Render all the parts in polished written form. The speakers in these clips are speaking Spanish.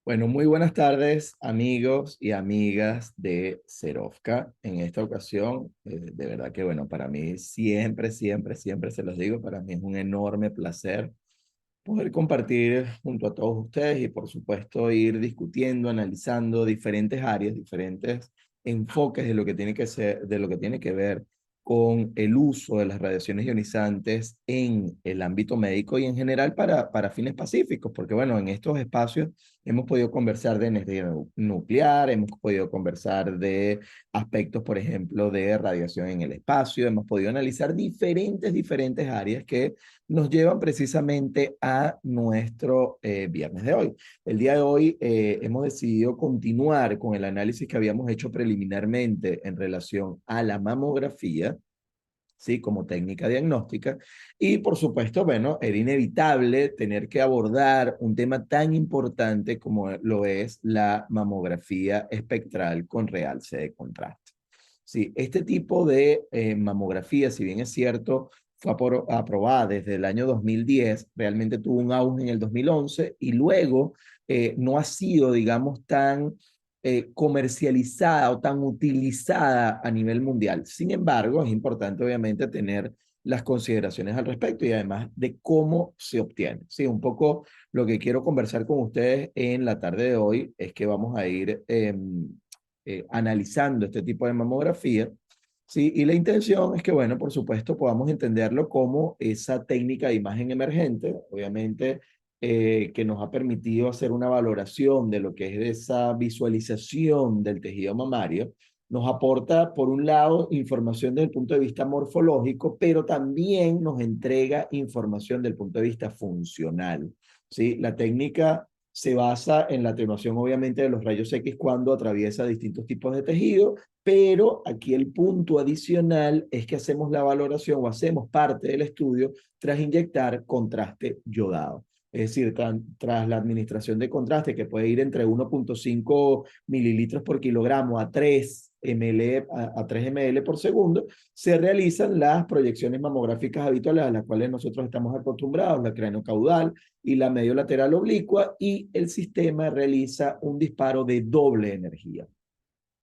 Bueno, muy buenas tardes, amigos y amigas de Serovka. En esta ocasión, de verdad que, bueno, para mí siempre se los digo, para mí es un enorme placer poder compartir junto a todos ustedes y por supuesto ir discutiendo, analizando diferentes áreas, diferentes enfoques de lo que tiene que ser, de lo que tiene que ver con el uso de las radiaciones ionizantes en el ámbito médico y en general para fines pacíficos, porque bueno, en estos espacios hemos podido conversar de energía nuclear, hemos podido conversar de aspectos, por ejemplo, de radiación en el espacio, hemos podido analizar diferentes áreas que nos llevan precisamente a nuestro viernes de hoy. El día de hoy hemos decidido continuar con el análisis que habíamos hecho preliminarmente en relación a la mamografía, ¿sí? Como técnica diagnóstica. Y por supuesto, bueno, era inevitable tener que abordar un tema tan importante como lo es la mamografía espectral con realce de contraste. Sí, este tipo de mamografía, si bien es cierto, fue aprobada desde el año 2010, realmente tuvo un auge en el 2011 y luego no ha sido, digamos, tan comercializada o tan utilizada a nivel mundial. Sin embargo, es importante obviamente tener las consideraciones al respecto y además de cómo se obtiene. Sí, un poco lo que quiero conversar con ustedes en la tarde de hoy es que vamos a ir analizando este tipo de mamografía, ¿sí? Y la intención es que, bueno, por supuesto, podamos entenderlo como esa técnica de imagen emergente, obviamente, que nos ha permitido hacer una valoración de lo que es esa visualización del tejido mamario. Nos aporta, por un lado, información desde el punto de vista morfológico, pero también nos entrega información desde el punto de vista funcional, ¿sí? La técnica se basa en la atenuación, obviamente, de los rayos X cuando atraviesa distintos tipos de tejido, pero aquí el punto adicional es que hacemos la valoración o hacemos parte del estudio tras inyectar contraste yodado. Es decir, tras la administración de contraste, que puede ir entre 1.5 mililitros por kilogramo a 3 ml, a 3 ml por segundo, se realizan las proyecciones mamográficas habituales a las cuales nosotros estamos acostumbrados, la craneocaudal y la medio lateral oblicua, y el sistema realiza un disparo de doble energía.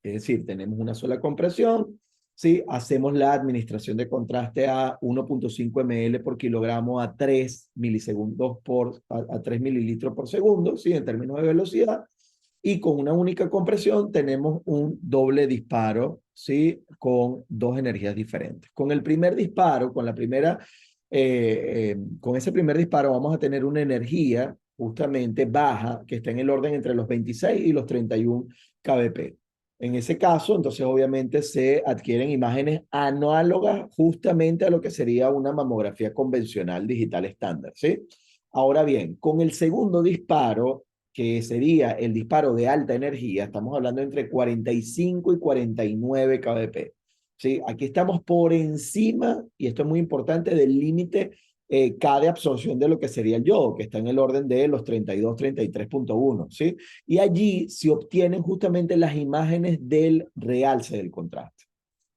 Es decir, tenemos una sola compresión, ¿sí? Hacemos la administración de contraste a 1.5 ml por kilogramo a 3 milisegundos a 3 mililitros por segundo, ¿sí? En términos de velocidad. Y con una única compresión tenemos un doble disparo, ¿sí? Con dos energías diferentes. Con el primer disparo, con ese primer disparo vamos a tener una energía justamente baja que está en el orden entre los 26 y los 31 kbp. En ese caso, entonces obviamente se adquieren imágenes análogas justamente a lo que sería una mamografía convencional digital estándar, ¿sí? Ahora bien, con el segundo disparo, que sería el disparo de alta energía, estamos hablando entre 45 y 49 kbp, ¿sí? Aquí estamos por encima, y esto es muy importante, del límite K de absorción de lo que sería el yodo, que está en el orden de los 32, 33.1, ¿sí? Y allí se obtienen justamente las imágenes del realce del contraste.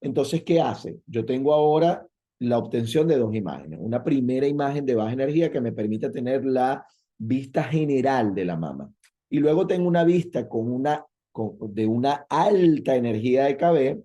Entonces, ¿qué hace? Yo tengo ahora la obtención de dos imágenes. Una primera imagen de baja energía que me permite tener la vista general de la mama. Y luego tengo una vista de una alta energía de KB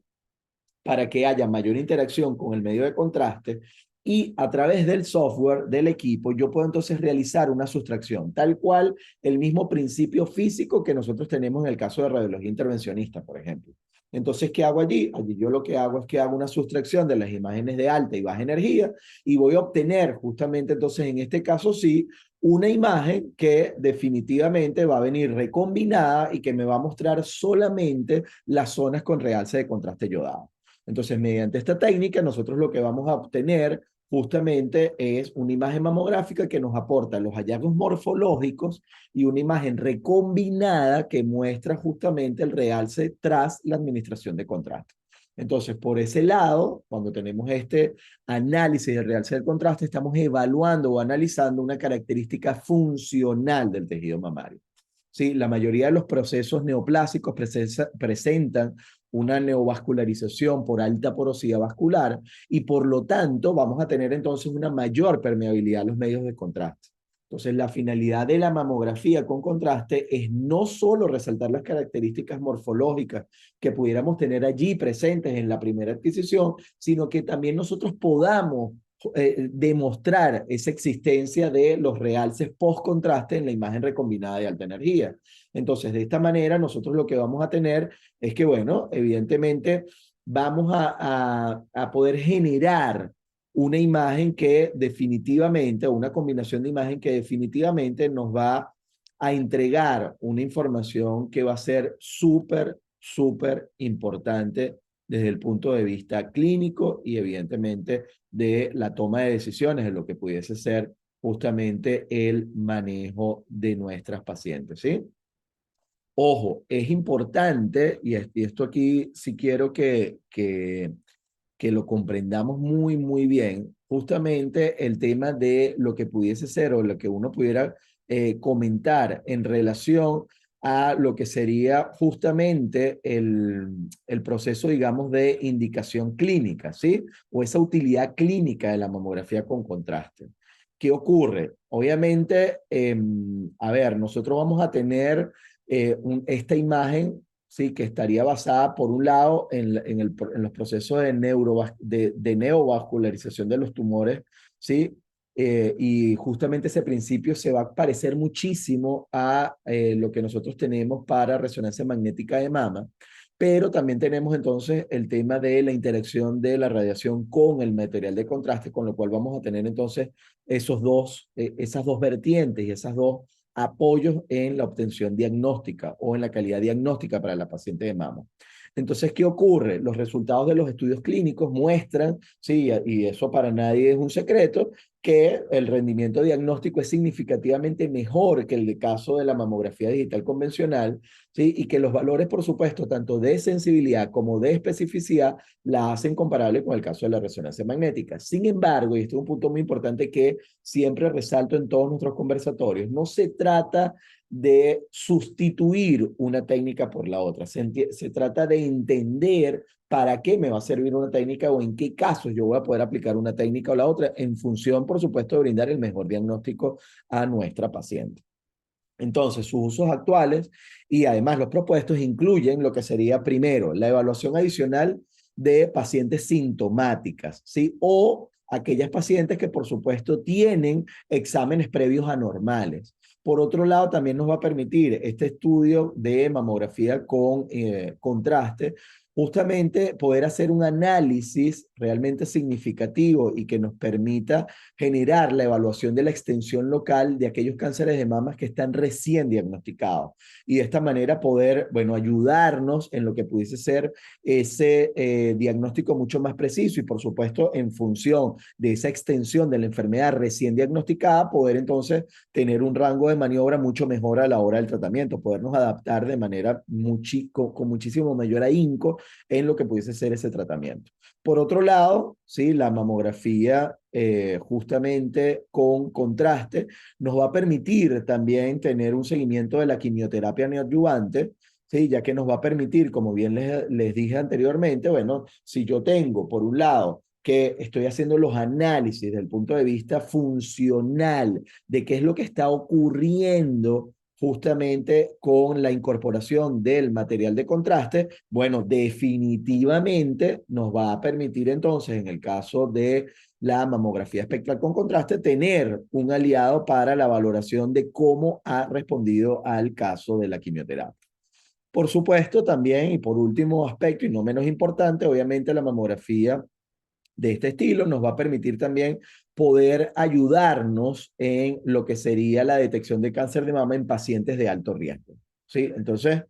para que haya mayor interacción con el medio de contraste y a través del software del equipo yo puedo entonces realizar una sustracción, tal cual el mismo principio físico que nosotros tenemos en el caso de radiología intervencionista, por ejemplo. Entonces, ¿qué hago allí? Allí yo lo que hago es que hago una sustracción de las imágenes de alta y baja energía y voy a obtener justamente entonces en este caso sí una imagen que definitivamente va a venir recombinada y que me va a mostrar solamente las zonas con realce de contraste yodado. Entonces, mediante esta técnica, nosotros lo que vamos a obtener justamente es una imagen mamográfica que nos aporta los hallazgos morfológicos y una imagen recombinada que muestra justamente el realce tras la administración de contraste. Entonces, por ese lado, cuando tenemos este análisis del realce del contraste, estamos evaluando o analizando una característica funcional del tejido mamario. Sí, la mayoría de los procesos neoplásicos presentan una neovascularización por alta porosidad vascular y por lo tanto vamos a tener entonces una mayor permeabilidad a los medios de contraste. Entonces, la finalidad de la mamografía con contraste es no solo resaltar las características morfológicas que pudiéramos tener allí presentes en la primera adquisición, sino que también nosotros podamos demostrar esa existencia de los realces post-contraste en la imagen recombinada de alta energía. Entonces, de esta manera, nosotros lo que vamos a tener es que, bueno, evidentemente vamos a poder generar una imagen que definitivamente, o una combinación de imagen que definitivamente nos va a entregar una información que va a ser súper, súper importante desde el punto de vista clínico y evidentemente de la toma de decisiones en lo que pudiese ser justamente el manejo de nuestras pacientes, ¿sí? Ojo, es importante, y esto aquí sí quiero que lo comprendamos muy, muy bien, justamente el tema de lo que pudiese ser o lo que uno pudiera comentar en relación a lo que sería justamente el proceso, digamos, de indicación clínica, ¿sí? O esa utilidad clínica de la mamografía con contraste. ¿Qué ocurre? Obviamente, a ver, nosotros vamos a tener esta imagen, sí, que estaría basada por un lado en los procesos de neovascularización de los tumores, sí, y justamente ese principio se va a parecer muchísimo a lo que nosotros tenemos para resonancia magnética de mama, pero también tenemos entonces el tema de la interacción de la radiación con el material de contraste, con lo cual vamos a tener entonces esas dos vertientes y esas dos apoyos en la obtención diagnóstica o en la calidad diagnóstica para la paciente de mama. Entonces, ¿qué ocurre? Los resultados de los estudios clínicos muestran, sí, y eso para nadie es un secreto, que el rendimiento diagnóstico es significativamente mejor que el de caso de la mamografía digital convencional, ¿sí? Y que los valores, por supuesto, tanto de sensibilidad como de especificidad, la hacen comparable con el caso de la resonancia magnética. Sin embargo, y este es un punto muy importante que siempre resalto en todos nuestros conversatorios, no se trata de sustituir una técnica por la otra, se trata de entender para qué me va a servir una técnica o en qué casos yo voy a poder aplicar una técnica o la otra en función, por supuesto, de brindar el mejor diagnóstico a nuestra paciente. Entonces, sus usos actuales y además los propuestos incluyen lo que sería primero la evaluación adicional de pacientes sintomáticas, ¿sí? O aquellas pacientes que por supuesto tienen exámenes previos anormales. Por otro lado, también nos va a permitir este estudio de mamografía con contraste, justamente poder hacer un análisis realmente significativo y que nos permita generar la evaluación de la extensión local de aquellos cánceres de mamas que están recién diagnosticados. Y de esta manera poder, bueno, ayudarnos en lo que pudiese ser ese diagnóstico mucho más preciso y por supuesto en función de esa extensión de la enfermedad recién diagnosticada, poder entonces tener un rango de maniobra mucho mejor a la hora del tratamiento, podernos adaptar de manera con muchísimo mayor ahínco en lo que pudiese ser ese tratamiento. Por otro lado, ¿sí? La mamografía justamente con contraste nos va a permitir también tener un seguimiento de la quimioterapia neoadyuvante, ¿sí? Ya que nos va a permitir, como bien les dije anteriormente, bueno, si yo tengo por un lado que estoy haciendo los análisis desde el punto de vista funcional de qué es lo que está ocurriendo justamente con la incorporación del material de contraste, bueno, definitivamente nos va a permitir entonces, en el caso de la mamografía espectral con contraste, tener un aliado para la valoración de cómo ha respondido al caso de la quimioterapia. Por supuesto, también, y por último aspecto, y no menos importante, obviamente la mamografía de este estilo nos va a permitir también poder ayudarnos en lo que sería la detección de cáncer de mama en pacientes de alto riesgo. ¿Sí? Entonces,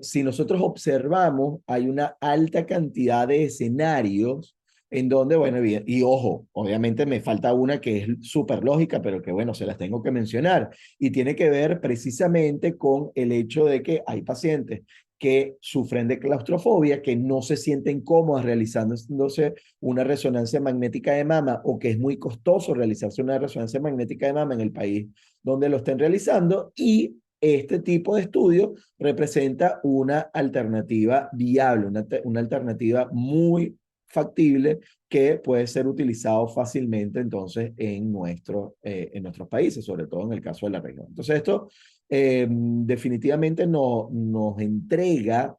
si nosotros observamos, hay una alta cantidad de escenarios, en donde, bueno, y ojo, obviamente me falta una que es súper lógica, pero que bueno, se las tengo que mencionar, y tiene que ver precisamente con el hecho de que hay pacientes que sufren de claustrofobia, que no se sienten cómodas realizándose una resonancia magnética de mama o que es muy costoso realizarse una resonancia magnética de mama en el país donde lo estén realizando y este tipo de estudio representa una alternativa viable, una alternativa muy factible que puede ser utilizado fácilmente entonces en nuestros países, sobre todo en el caso de la región. Entonces esto definitivamente nos entrega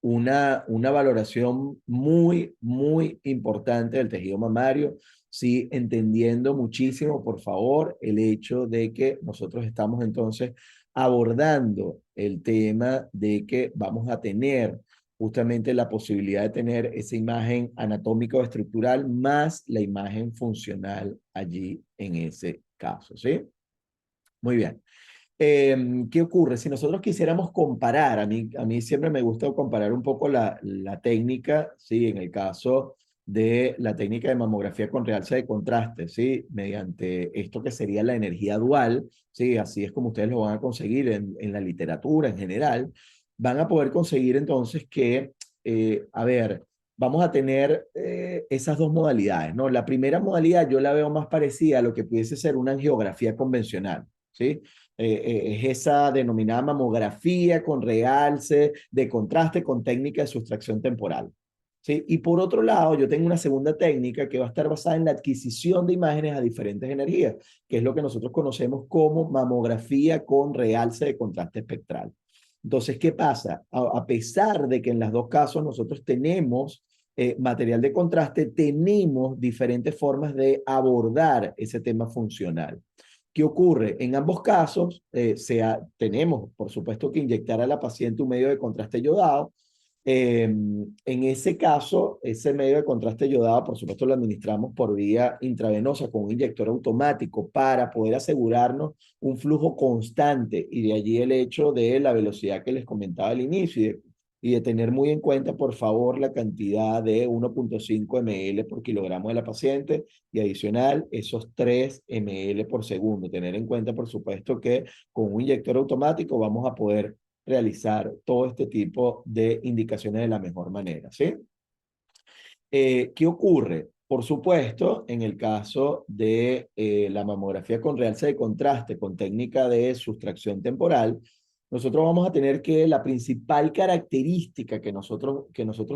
una valoración muy, muy importante del tejido mamario, sí, entendiendo muchísimo, por favor, el hecho de que nosotros estamos entonces abordando el tema de que vamos a tener justamente la posibilidad de tener esa imagen anatómica o estructural más la imagen funcional allí en ese caso, ¿sí? Muy bien. ¿Qué ocurre? Si nosotros quisiéramos comparar, a mí siempre me gusta comparar un poco la técnica, ¿sí? En el caso de la técnica de mamografía con realce de contraste, ¿sí? Mediante esto que sería la energía dual, ¿sí? Así es como ustedes lo van a conseguir en la literatura en general, van a poder conseguir entonces que, a ver, vamos a tener esas dos modalidades, ¿no? La primera modalidad yo la veo más parecida a lo que pudiese ser una angiografía convencional, ¿sí? Es esa denominada mamografía con realce de contraste con técnica de sustracción temporal. ¿Sí? Y por otro lado, yo tengo una segunda técnica que va a estar basada en la adquisición de imágenes a diferentes energías, que es lo que nosotros conocemos como mamografía con realce de contraste espectral. Entonces, ¿qué pasa? A pesar de que en los dos casos nosotros tenemos material de contraste, tenemos diferentes formas de abordar ese tema funcional. ¿Qué ocurre? En ambos casos, tenemos, por supuesto, que inyectar a la paciente un medio de contraste yodado. En ese caso, ese medio de contraste yodado, por supuesto, lo administramos por vía intravenosa con un inyector automático para poder asegurarnos un flujo constante y de allí el hecho de la velocidad que les comentaba al inicio y de tener muy en cuenta, por favor, la cantidad de 1.5 ml por kilogramo de la paciente y adicional esos 3 ml por segundo. Tener en cuenta, por supuesto, que con un inyector automático vamos a poder realizar todo este tipo de indicaciones de la mejor manera, ¿sí? ¿Qué ocurre? Por supuesto, en el caso de la mamografía con realce de contraste con técnica de sustracción temporal, nosotros vamos a tener que la principal característica que nosotros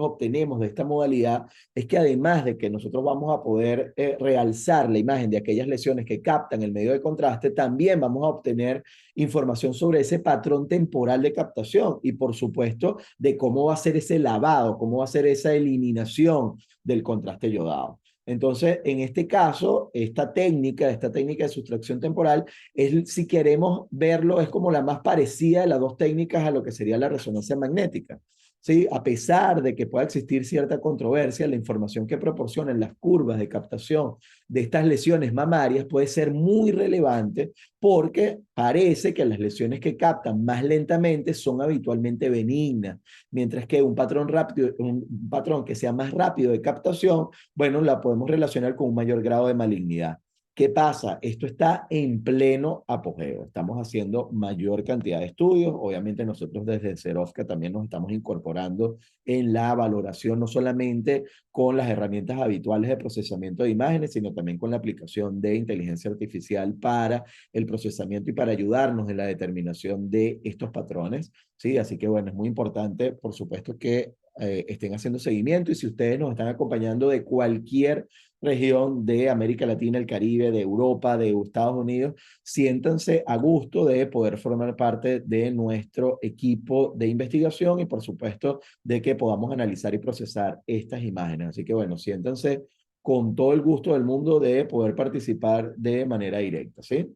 obtenemos de esta modalidad es que además de que nosotros vamos a poder realzar la imagen de aquellas lesiones que captan el medio de contraste, también vamos a obtener información sobre ese patrón temporal de captación y por supuesto de cómo va a ser ese lavado, cómo va a ser esa eliminación del contraste yodado. Entonces, en este caso, esta técnica de sustracción temporal, es, si queremos verlo, es como la más parecida de las dos técnicas a lo que sería la resonancia magnética. ¿Sí? A pesar de que pueda existir cierta controversia, la información que proporcionan las curvas de captación de estas lesiones mamarias puede ser muy relevante porque parece que las lesiones que captan más lentamente son habitualmente benignas, mientras que un patrón rápido, un patrón que sea más rápido de captación, bueno, la podemos relacionar con un mayor grado de malignidad. ¿Qué pasa? Esto está en pleno apogeo. Estamos haciendo mayor cantidad de estudios. Obviamente nosotros desde Cerovca también nos estamos incorporando en la valoración, no solamente con las herramientas habituales de procesamiento de imágenes, sino también con la aplicación de inteligencia artificial para el procesamiento y para ayudarnos en la determinación de estos patrones. ¿Sí? Así que bueno, es muy importante, por supuesto, que estén haciendo seguimiento y si ustedes nos están acompañando de cualquier región de América Latina, el Caribe, de Europa, de Estados Unidos, siéntanse a gusto de poder formar parte de nuestro equipo de investigación y por supuesto de que podamos analizar y procesar estas imágenes. Así que bueno, siéntanse con todo el gusto del mundo de poder participar de manera directa, ¿sí?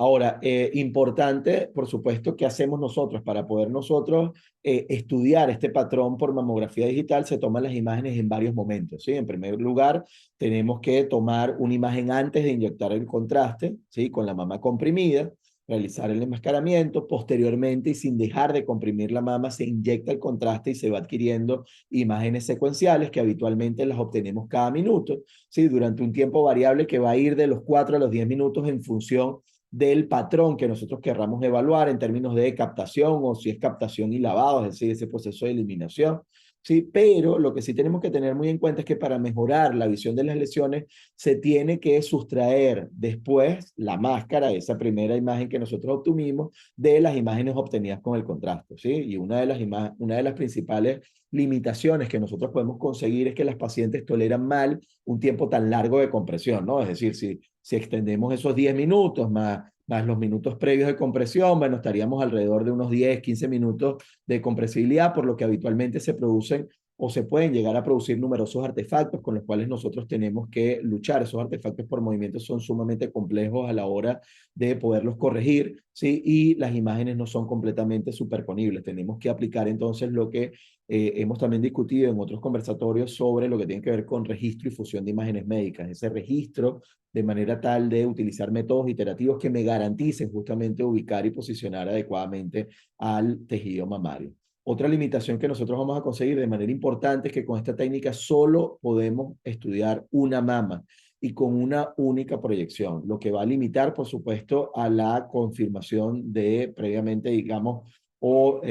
Ahora, importante, por supuesto, ¿qué hacemos nosotros para poder nosotros estudiar este patrón por mamografía digital? Se toman las imágenes en varios momentos, ¿sí? En primer lugar, tenemos que tomar una imagen antes de inyectar el contraste, ¿sí? Con la mama comprimida. realizar el enmascaramiento. Posteriormente, y sin dejar de comprimir la mama, se inyecta el contraste y se va adquiriendo imágenes secuenciales que habitualmente las obtenemos cada minuto, ¿sí? Durante un tiempo variable que va a ir de los 4 a los 10 minutos en función del patrón que nosotros querramos evaluar en términos de captación o si es captación y lavado, es decir, ese proceso de eliminación. Sí, pero lo que sí tenemos que tener muy en cuenta es que para mejorar la visión de las lesiones se tiene que sustraer después la máscara, esa primera imagen que nosotros obtuvimos, de las imágenes obtenidas con el contraste, ¿sí? Y una de las principales limitaciones que nosotros podemos conseguir es que las pacientes toleran mal un tiempo tan largo de compresión, ¿no? Es decir, si extendemos esos 10 minutos más los minutos previos de compresión, bueno, estaríamos alrededor de unos 10, 15 minutos de compresibilidad, por lo que habitualmente se producen o se pueden llegar a producir numerosos artefactos con los cuales nosotros tenemos que luchar. Esos artefactos por movimiento son sumamente complejos a la hora de poderlos corregir, ¿sí? Y las imágenes no son completamente superponibles. Tenemos que aplicar entonces lo que hemos también discutido en otros conversatorios sobre lo que tiene que ver con registro y fusión de imágenes médicas. Ese registro de manera tal de utilizar métodos iterativos que me garanticen justamente ubicar y posicionar adecuadamente al tejido mamario. Otra limitación que nosotros vamos a conseguir de manera importante es que con esta técnica solo podemos estudiar una mama y con una única proyección, lo que va a limitar, por supuesto, a la confirmación de previamente, digamos, o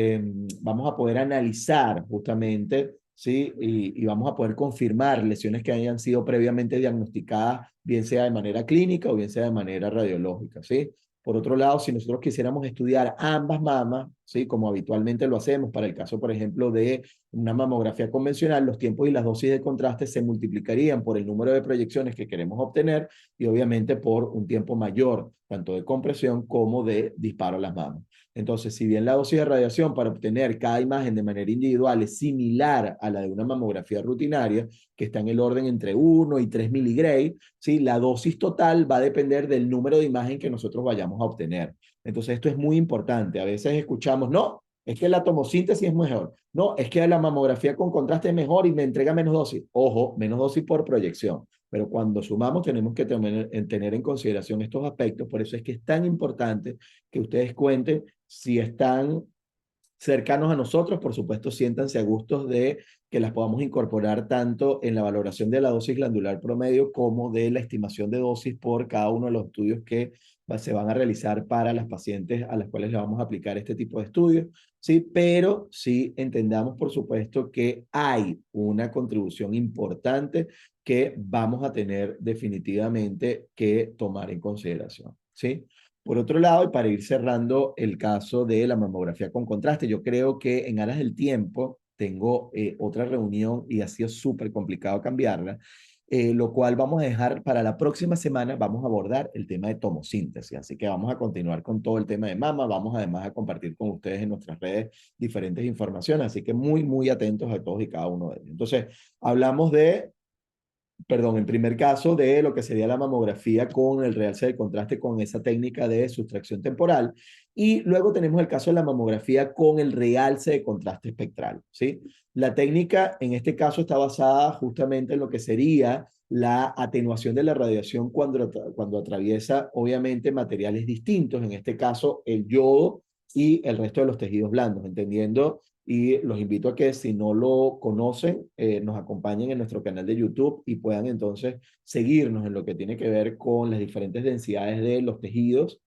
vamos a poder analizar justamente, ¿sí? Y vamos a poder confirmar lesiones que hayan sido previamente diagnosticadas, bien sea de manera clínica o bien sea de manera radiológica, ¿sí? Por otro lado, si nosotros quisiéramos estudiar ambas mamas, ¿sí? Como habitualmente lo hacemos para el caso, por ejemplo, de una mamografía convencional, los tiempos y las dosis de contraste se multiplicarían por el número de proyecciones que queremos obtener y obviamente por un tiempo mayor, tanto de compresión como de disparo a las mamas. Entonces, si bien la dosis de radiación para obtener cada imagen de manera individual es similar a la de una mamografía rutinaria, que está en el orden entre 1 y 3 miligray, ¿sí? La dosis total va a depender del número de imagen que nosotros vayamos a obtener. Entonces, esto es muy importante. A veces escuchamos, no, es que la tomosíntesis es mejor. No, es que la mamografía con contraste es mejor y me entrega menos dosis. Ojo, menos dosis por proyección. Pero cuando sumamos tenemos que tener en consideración estos aspectos. Por eso es que es tan importante que ustedes cuenten si están cercanos a nosotros, por supuesto, siéntanse a gustos de que las podamos incorporar tanto en la valoración de la dosis glandular promedio como de la estimación de dosis por cada uno de los estudios que se van a realizar para las pacientes a las cuales le vamos a aplicar este tipo de estudios, ¿sí? Pero sí entendamos, por supuesto, que hay una contribución importante que vamos a tener definitivamente que tomar en consideración, ¿sí? Por otro lado, y para ir cerrando el caso de la mamografía con contraste, yo creo que en aras del tiempo tengo otra reunión y ha sido súper complicado cambiarla, lo cual vamos a dejar para la próxima semana. Vamos a abordar el tema de tomosíntesis, así que vamos a continuar con todo el tema de mama, vamos además a compartir con ustedes en nuestras redes diferentes informaciones, así que muy, muy atentos a todos y cada uno de ellos. Entonces, hablamos de en primer caso de lo que sería la mamografía con el realce de contraste con esa técnica de sustracción temporal. Y luego tenemos el caso de la mamografía con el realce de contraste espectral, ¿sí? La técnica en este caso está basada justamente en lo que sería la atenuación de la radiación cuando atraviesa obviamente materiales distintos, en este caso el yodo y el resto de los tejidos blandos, entendiendo y los invito a que si no lo conocen, nos acompañen en nuestro canal de YouTube y puedan entonces seguirnos en lo que tiene que ver con las diferentes densidades de los tejidos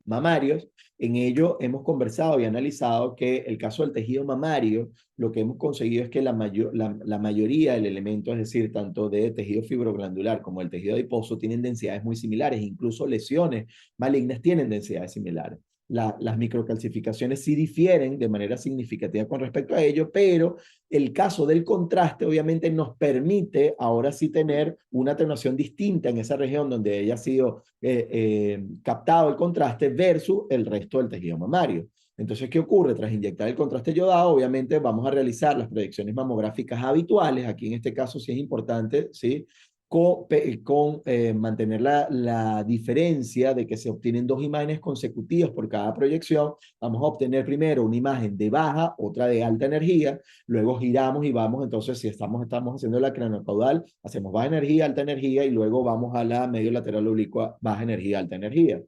mamarios. En ello hemos conversado y analizado que el caso del tejido mamario, lo que hemos conseguido es que la mayoría del elemento, es decir, tanto de tejido fibroglandular como el tejido adiposo, tienen densidades muy similares, incluso lesiones malignas tienen densidades similares. Las microcalcificaciones sí difieren de manera significativa con respecto a ello, pero el caso del contraste obviamente nos permite ahora sí tener una atenuación distinta en esa región donde haya sido captado el contraste versus el resto del tejido mamario. Entonces, ¿qué ocurre? Tras inyectar el contraste yodado, obviamente vamos a realizar las proyecciones mamográficas habituales. Aquí en este caso sí es importante, ¿sí? Con mantener la diferencia de que se obtienen dos imágenes consecutivas por cada proyección. Vamos a obtener primero una imagen de baja, otra de alta energía, luego giramos y vamos, entonces si estamos haciendo la craneocaudal, hacemos baja energía, alta energía y luego vamos a la medio lateral oblicua, baja energía, alta energía.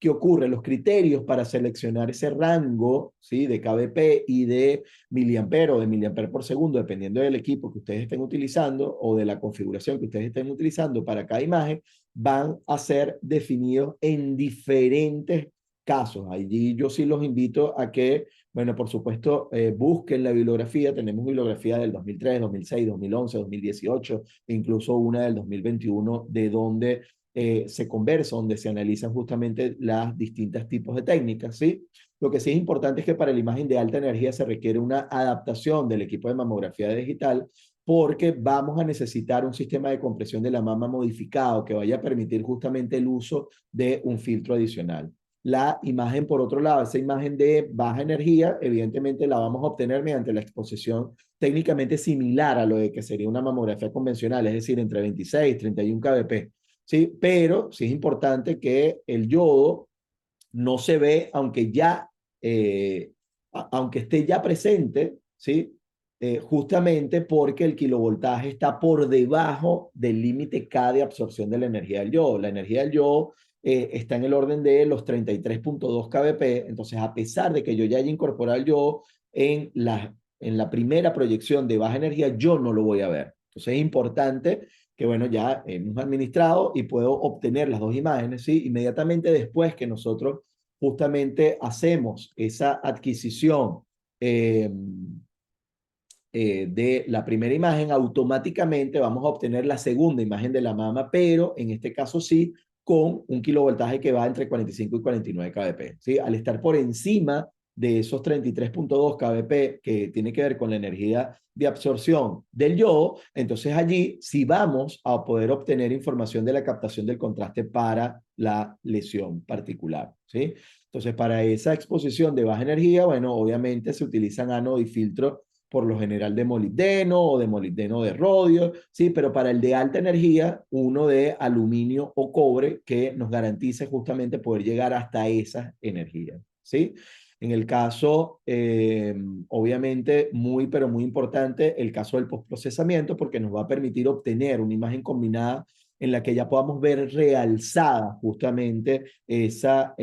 ¿qué ocurre? Los criterios para seleccionar ese rango, ¿sí? De kbp y de miliampero o de miliamper por segundo, dependiendo del equipo que ustedes estén utilizando o de la configuración que ustedes estén utilizando para cada imagen, van a ser definidos en diferentes casos. Allí yo sí los invito a que, bueno, por supuesto, busquen la bibliografía. Tenemos bibliografía del 2003, 2006, 2011, 2018, e incluso una del 2021, de donde se conversa, donde se analizan justamente las distintas tipos de técnicas, ¿sí? Lo que sí es importante es que para la imagen de alta energía se requiere una adaptación del equipo de mamografía digital, porque vamos a necesitar un sistema de compresión de la mama modificado que vaya a permitir justamente el uso de un filtro adicional. La imagen, por otro lado, esa imagen de baja energía, evidentemente la vamos a obtener mediante la exposición técnicamente similar a lo de que sería una mamografía convencional, es decir, entre 26 y 31 kbp. ¿Sí? Pero sí es importante que el yodo no se ve, aunque ya, aunque esté ya presente, ¿sí? Justamente porque el kilovoltaje está por debajo del límite K de absorción de la energía del yodo. La energía del yodo está en el orden de los 33.2 kbp. Entonces, a pesar de que yo ya haya incorporado el yodo en la primera proyección de baja energía, yo no lo voy a ver. Entonces, es importante que, bueno, ya hemos administrado y puedo obtener las dos imágenes, ¿sí? Inmediatamente después que nosotros justamente hacemos esa adquisición eh, de la primera imagen, automáticamente vamos a obtener la segunda imagen de la mama, pero en este caso sí, con un kilovoltaje que va entre 45 y 49 kbp. ¿Sí? Al estar por encima de esos 33.2 kbp, que tiene que ver con la energía de absorción del yodo, entonces allí sí vamos a poder obtener información de la captación del contraste para la lesión particular. ¿Sí? Entonces, para esa exposición de baja energía, bueno, obviamente se utilizan ánodo y filtro por lo general de molibdeno o de molibdeno de rodio, ¿sí? Pero para el de alta energía, uno de aluminio o cobre que nos garantice justamente poder llegar hasta esas energías, ¿sí? En el caso, obviamente, muy, pero muy importante, el caso del postprocesamiento, porque nos va a permitir obtener una imagen combinada en la que ya podamos ver realzada justamente esa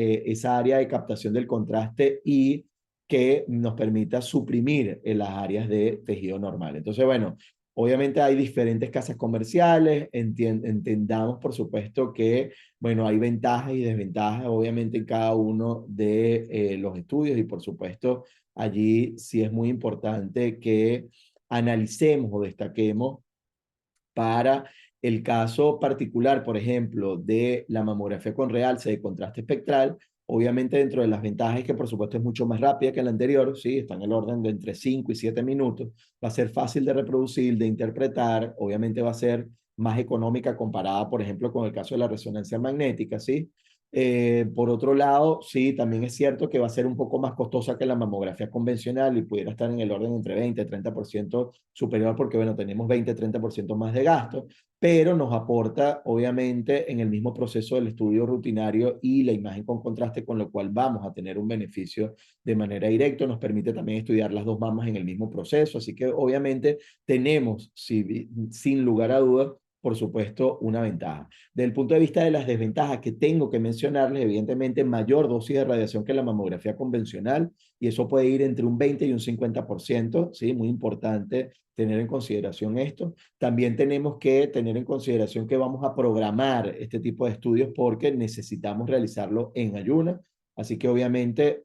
área de captación del contraste y que nos permita suprimir en las áreas de tejido normal. Entonces, bueno, obviamente hay diferentes casas comerciales, entendamos por supuesto que, bueno, hay ventajas y desventajas obviamente en cada uno de los estudios y por supuesto allí sí es muy importante que analicemos o destaquemos para el caso particular, por ejemplo, de la mamografía con realce de contraste espectral. Obviamente dentro de las ventajas es que por supuesto es mucho más rápida que la anterior, ¿sí? Está en el orden de entre 5 y 7 minutos, va a ser fácil de reproducir, de interpretar, obviamente va a ser más económica comparada, por ejemplo, con el caso de la resonancia magnética, ¿sí? Por otro lado, sí, también es cierto que va a ser un poco más costosa que la mamografía convencional y pudiera estar en el orden entre 20 y 30% superior porque, bueno, tenemos 20-30% más de gasto, pero nos aporta, obviamente, en el mismo proceso del estudio rutinario y la imagen con contraste, con lo cual vamos a tener un beneficio de manera directa. Nos permite también estudiar las dos mamas en el mismo proceso, así que, obviamente, tenemos, sin lugar a dudas, por supuesto, una ventaja. Desde el punto de vista de las desventajas que tengo que mencionarles, evidentemente mayor dosis de radiación que la mamografía convencional y eso puede ir entre un 20 y un 50%, ¿sí? Muy importante tener en consideración esto. También tenemos que tener en consideración que vamos a programar este tipo de estudios porque necesitamos realizarlo en ayunas, así que obviamente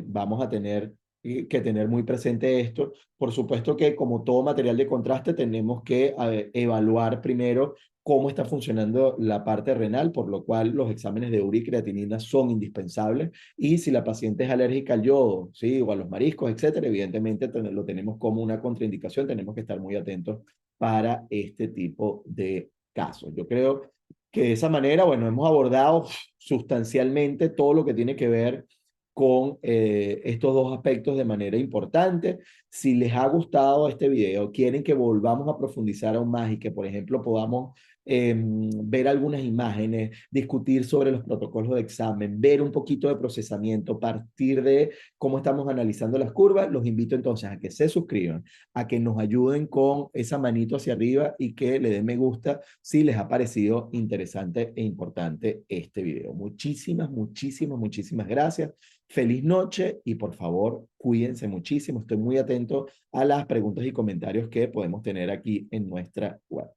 vamos a tener que tener muy presente esto. Por supuesto que como todo material de contraste tenemos que evaluar primero cómo está funcionando la parte renal, por lo cual los exámenes de urea y creatinina son indispensables. Y si la paciente es alérgica al yodo, ¿sí? O a los mariscos, etcétera, evidentemente lo tenemos como una contraindicación, tenemos que estar muy atentos para este tipo de casos. Yo creo que de esa manera, bueno, hemos abordado sustancialmente todo lo que tiene que ver con estos dos aspectos de manera importante. Si les ha gustado este video, quieren que volvamos a profundizar aún más y que, por ejemplo, podamos ver algunas imágenes, discutir sobre los protocolos de examen, ver un poquito de procesamiento, partir de cómo estamos analizando las curvas, los invito entonces a que se suscriban, a que nos ayuden con esa manito hacia arriba y que le den me gusta si les ha parecido interesante e importante este video. Muchísimas, muchísimas, muchísimas gracias. Feliz noche y por favor, cuídense muchísimo. Estoy muy atento a las preguntas y comentarios que podemos tener aquí en nuestra web.